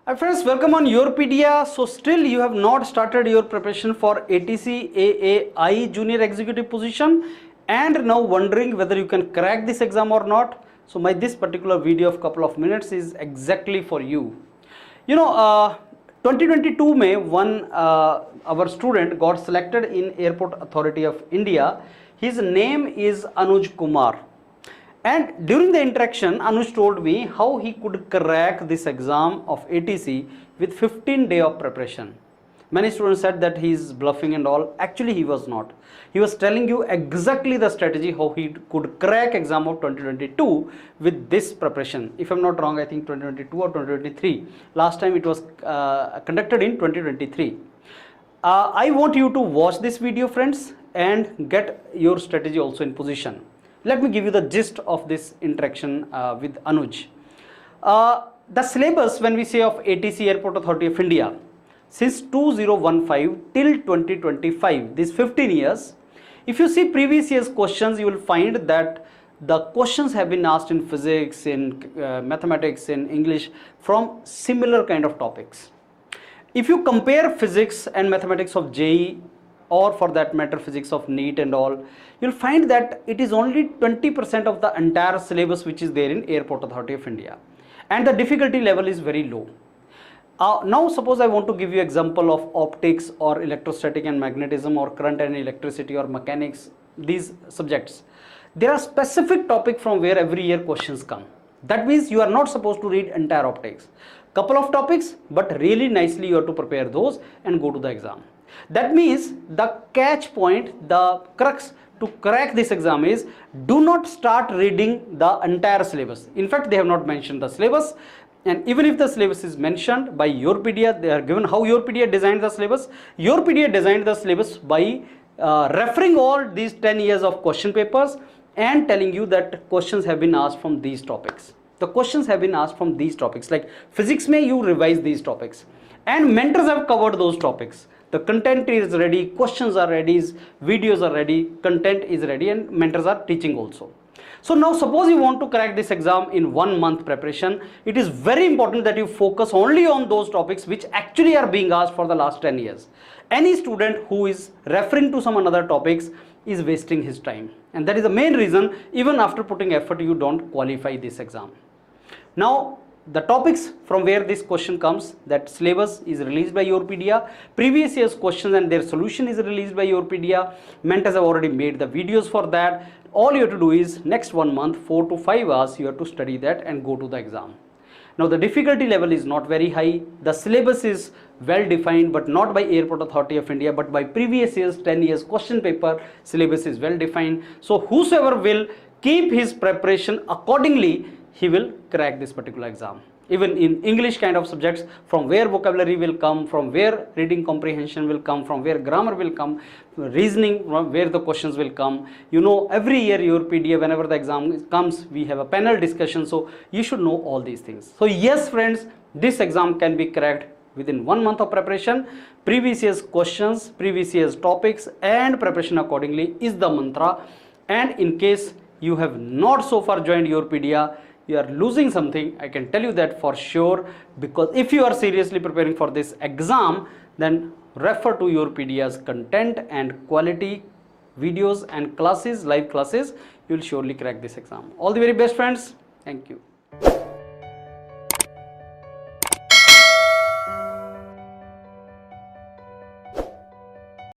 Hi friends, welcome on Yourpedia. So still you have not started your preparation for ATC AAI Junior Executive position and now wondering whether you can crack this exam or not. So this particular video of couple of minutes is exactly for you. 2022 May one our student got selected in Airport Authority of India. His name is Anuj Kumar. And during the interaction, Anuj told me how he could crack this exam of ATC with 15 days of preparation. Many students said that he is bluffing and all. Actually, he was not. He was telling you exactly the strategy how he could crack exam of 2022 with this preparation. If I'm not wrong, I think 2022 or 2023. Last time it was conducted in 2023. I want you to watch this video, friends, and get your strategy also in position. Let me give you the gist of this interaction with Anuj. The syllabus, when we say of ATC Airport Authority of India, since 2015 till 2025, these 15 years, if you see previous year's questions, you will find that the questions have been asked in physics, in mathematics, in English from similar kind of topics. If you compare physics and mathematics of JEE, or for that matter physics of NEET and all, you'll find that it is only 20% of the entire syllabus which is there in Airport Authority of India, and the difficulty level is very low. Now suppose I want to give you example of optics or electrostatic and magnetism or current and electricity or mechanics, these subjects. There are specific topic from where every year questions come. That means you are not supposed to read entire optics. Couple of topics, but really nicely you have to prepare those and go to the exam. That means the catch point, the crux to crack this exam is do not start reading the entire syllabus. In fact, they have not mentioned the syllabus, and even if the syllabus is mentioned by Yourpedia, they are given how Yourpedia designed the syllabus. Yourpedia designed the syllabus by referring all these 10 years of question papers and telling you that questions have been asked from these topics. The questions have been asked from these topics, like physics may you revise these topics, and mentors have covered those topics. The content is ready, questions are ready, videos are ready, content is ready, and mentors are teaching also. So now suppose you want to crack this exam in 1 month preparation, it is very important that you focus only on those topics which actually are being asked for the last 10 years. Any student who is referring to some another topics is wasting his time, and that is the main reason even after putting effort you don't qualify this exam. Now the topics from where this question comes, that syllabus is released by Yourpedia, previous year's questions and their solution is released by Yourpedia, mentors have already made the videos for that. All you have to do is next 1 month, 4 to 5 hours, you have to study that and go to the exam. Now the difficulty level is not very high, the syllabus is well defined, but not by Airport Authority of India, but by previous years 10 years question paper syllabus is well defined. So whosoever will keep his preparation accordingly, he will crack this particular exam. Even in English kind of subjects, from where vocabulary will come, from where reading comprehension will come, from where grammar will come, reasoning, from where the questions will come. You know, every year Yourpedia, whenever the exam comes, we have a panel discussion, so you should know all these things. So yes friends, this exam can be cracked within 1 month of preparation. Previous year's questions, previous year's topics and preparation accordingly is the mantra. And in case you have not so far joined Yourpedia, you are losing something, I can tell you that for sure, because if you are seriously preparing for this exam, then refer to Yourpedia's content and quality videos and classes, live classes. You will surely crack this exam. All the very best friends. Thank you.